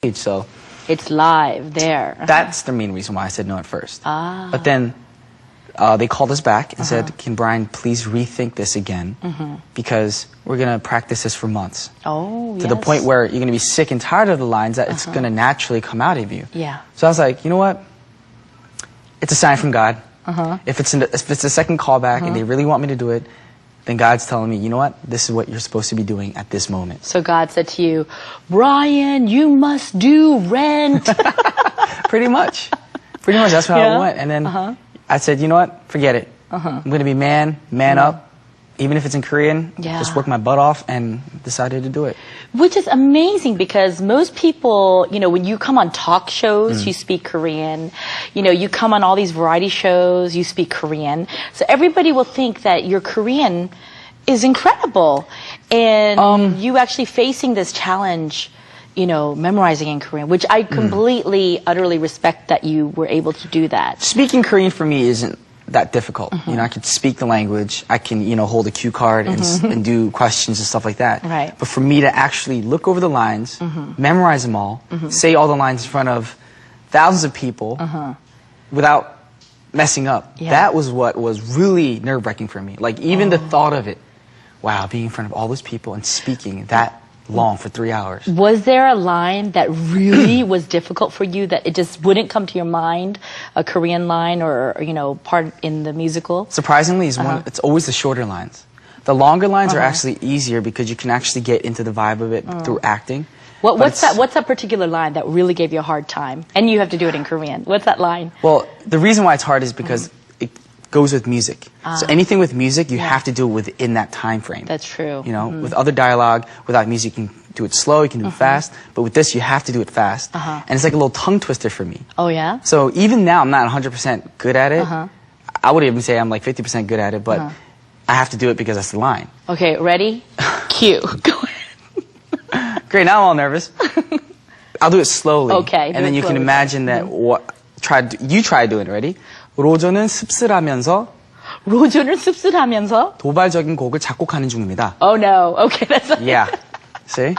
So It's live there. that's the main reason why I said no at first. Ah. But then they called us back and said, can Brian please rethink this again because we're going to practice this for months. Oh, To the point where you're going to be sick and tired of the lines that it's going to naturally come out of you. Yeah. So I was like, you know what? It's a sign from God. If it's a second callback and they really want me to do it, then God's telling me, you know what? This is what you're supposed to be doing at this moment. So God said to you, Brian, you must do Rent. Pretty much. Pretty much. That's how it went. And then I said, you know what? Forget it. I'm going to be man up. Even if it's in Korean, just work my butt off and decided to do it. Which is amazing because most people, you know, when you come on talk shows, you speak Korean. You know, you come on all these variety shows, you speak Korean. So everybody will think that your Korean is incredible. And you actually facing this challenge, you know, memorizing in Korean, which I completely, utterly respect that you were able to do that. Speaking Korean for me isn't that difficult. You know, I can speak the language. I can, you know, hold a cue card and do questions and stuff like that. Right. But for me to actually look over the lines, memorize them all, say all the lines in front of thousands of people without messing up, that was what was really nerve-wracking for me. Like, even the thought of it, wow, being in front of all those people and speaking that long for 3 hours. Was there a line that really was difficult for you that it just wouldn't come to your mind, a Korean line or you know, part in the musical? Surprisingly, it's always the shorter lines. The longer lines are actually easier because you can actually get into the vibe of it through acting. What's that particular line that really gave you a hard time? And you have to do it in Korean. What's that line? Well, the reason why it's hard is because it goes with music. So anything with music, you have to do it within that time frame. That's true. You know, with other dialogue, without music, you can do it slow, you can do it fast. But with this, you have to do it fast. And it's like a little tongue twister for me. Oh, yeah? So even now, I'm not 100% good at it. I would even say I'm like 50% good at it, but I have to do it because that's the line. Okay, ready? Cue. Go ahead. Great, now I'm all nervous. I'll do it slowly. Okay, And then you can imagine that you try doing it, ready? 로저는 씁쓸하면서 로저는 씁쓸하면서 도발적인 곡을 작곡하는 중입니다. Oh no. Okay, that's Yeah. See?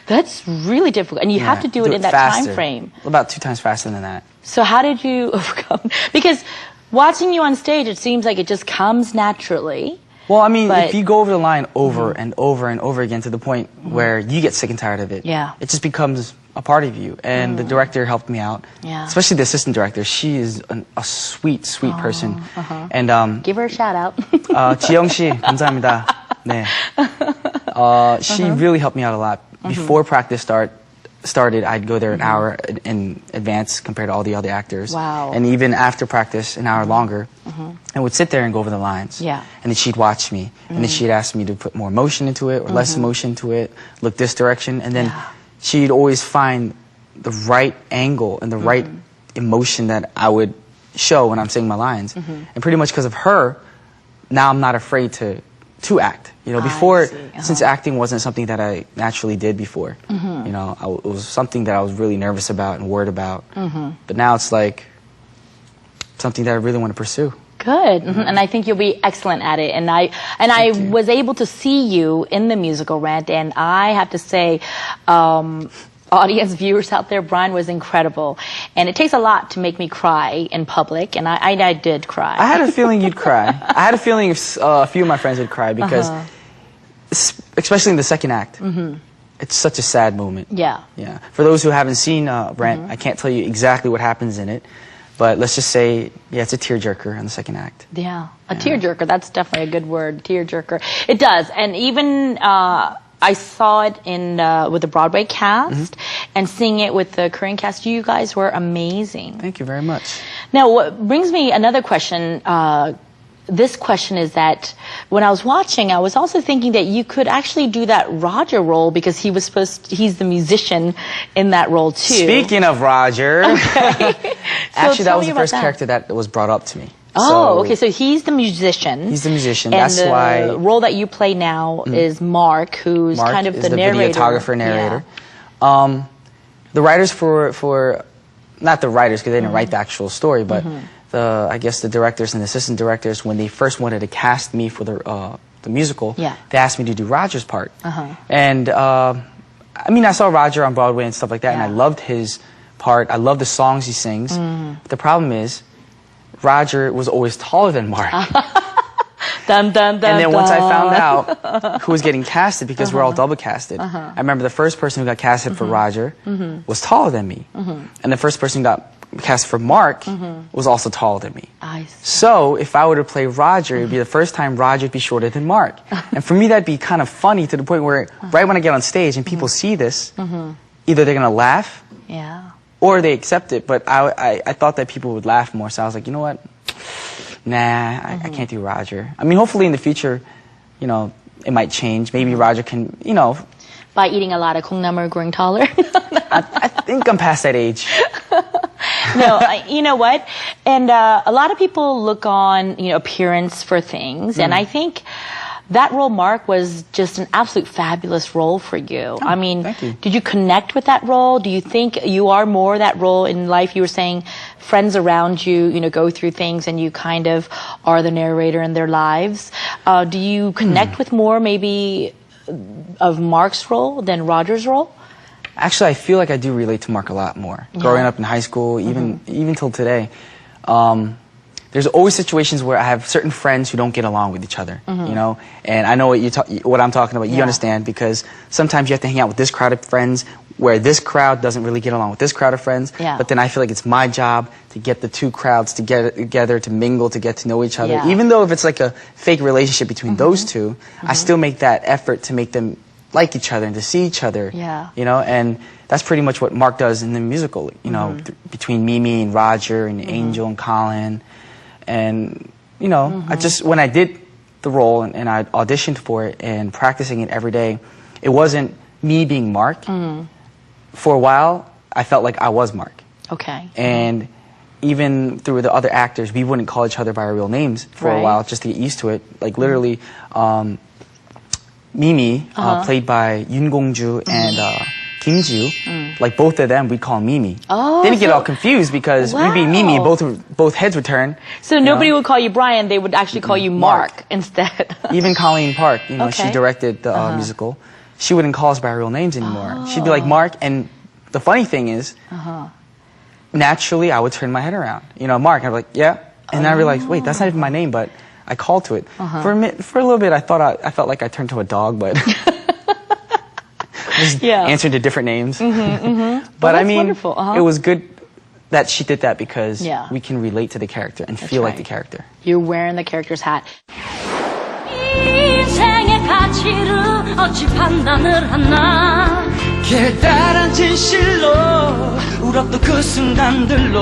That's really difficult. And you have to do it in that faster. time frame. About 2 times faster than that. So how did you overcome? Because watching you on stage, it seems like it just comes naturally. Well, I mean, But- if you go over the line over and over and over again to the point where you get sick and tired of it, it just becomes a part of you. And the director helped me out, especially the assistant director. She is a sweet, sweet person. And Give her a shout out. 지영 씨, 감사합니다. 네. She really helped me out a lot. Before practice started, I'd go there an hour in advance compared to all the other actors. Wow. And even after practice, an hour longer, I would sit there and go over the lines. Yeah. And then she'd watch me. And then she'd ask me to put more emotion into it or less emotion into it, look this direction. And then she'd always find the right angle and the right emotion that I would show when I'm saying my lines. And pretty much because of her, now I'm not afraid to act. You know, before, since acting wasn't something that I naturally did before, you know, it was something that I was really nervous about and worried about. But now it's like something that I really want to pursue. Good. And I think you'll be excellent at it. And I was able to see you in the musical Rent, and I have to say, audience viewers out there, Brian was incredible. And it takes a lot to make me cry in public, and I did cry. I had a feeling you'd cry. I had a feeling a few of my friends would cry because, especially in the second act, it's such a sad moment. Yeah. Yeah. For those who haven't seen Rent, I can't tell you exactly what happens in it, but let's just say, yeah, it's a tearjerker in the second act. Yeah, a tearjerker. That's definitely a good word, tearjerker. It does, and even I saw it in with the Broadway cast, and seeing it with the Korean cast. You guys were amazing. Thank you very much. Now, what brings me another question. This question is that when I was watching, I was also thinking that you could actually do that Roger role because he's the musician in that role too. Speaking of Roger, actually that was the first that. character that was brought up to me. Oh, okay. So he's the musician. He's the musician. And That's why the role that you play now is Mark, who's kind of the narrator. Videographer, narrator. Yeah. The writers for not the writers because they didn't write the actual story, but I guess the directors and the assistant directors, when they first wanted to cast me for the musical, they asked me to do Roger's part. And I mean, I saw Roger on Broadway and stuff like that, and I Yeah. loved his part. I loved the songs he sings. But the problem is, Roger was always taller than Mark. Dun, dun, dun, And then once I dun. found out who was getting casted, because we're all double casted, I remember the first person who got casted for Roger was taller than me. And the first person who got cast for Mark was also taller than me. I see. So if I were to play Roger, it'd be the first time Roger would be shorter than Mark. And for me, that'd be kind of funny to the point where right when I get on stage and people see this, either they're going to laugh Yeah. or they accept it. But I thought that people would laugh more. So I was like, you know what? Nah, I can't do Roger. I mean, hopefully in the future, you know, it might change. Maybe Roger can, you know, By eating a lot of 콩나물, growing taller. I think I'm past that age. No, you know what? And a lot of people look on, you know, appearance for things. And I think that role, Mark, was just an absolute fabulous role for you. I mean, thank you. did you connect with that role? Do you think you are more that role in life? You were saying friends around you, you know, go through things and you kind of are the narrator in their lives. Do you connect with more maybe of Mark's role than Roger's role? Actually, I feel like I do relate to Mark a lot more. Growing up in high school, even till today, there's always situations where I have certain friends who don't get along with each other, you know? And I know what I'm talking about. You understand, because sometimes you have to hang out with this crowd of friends where this crowd doesn't really get along with this crowd of friends. Yeah. But then I feel like it's my job to get the two crowds together, to mingle, to get to know each other. Yeah. Even though if it's like a fake relationship between those two, I still make that effort to make them like each other and to see each other. Yeah. You know, and that's pretty much what Mark does in the musical, you know, between Mimi and Roger and Angel and Colin. And, you know, I just, when I did the role and I auditioned for it and practicing it every day, it wasn't me being Mark. For a while, I felt like I was Mark. Okay. And even through the other actors, we wouldn't call each other by our real names for a Right. while just to get used to it. Like literally, Mimi, played by Yoon Gong-ju and Kim Ji, like both of them, we'd call Mimi. Oh, They didn't get so- all confused because we'd be Mimi, Wow. both heads would turn. So nobody would call you Brian, they would actually call you Mark, instead. Even Colleen Park, you know, she Okay. directed the musical. She wouldn't call us by our real names anymore. She'd be like Mark, and the funny thing is, naturally I would turn my head around. You know, Mark, I'd be like, yeah, and then I realized, wait, that's not even my name, but I called to it. For a little bit, I felt like I turned to a dog, but just Yeah. answered to different names. But that's I mean, wonderful. it was good that she did that because Yeah. we can relate to the character and feel like right. the character. You're wearing the character's hat. 인생의 가치를 어찌 판단을 하나 길다란 진실로 울었던 그 순간들로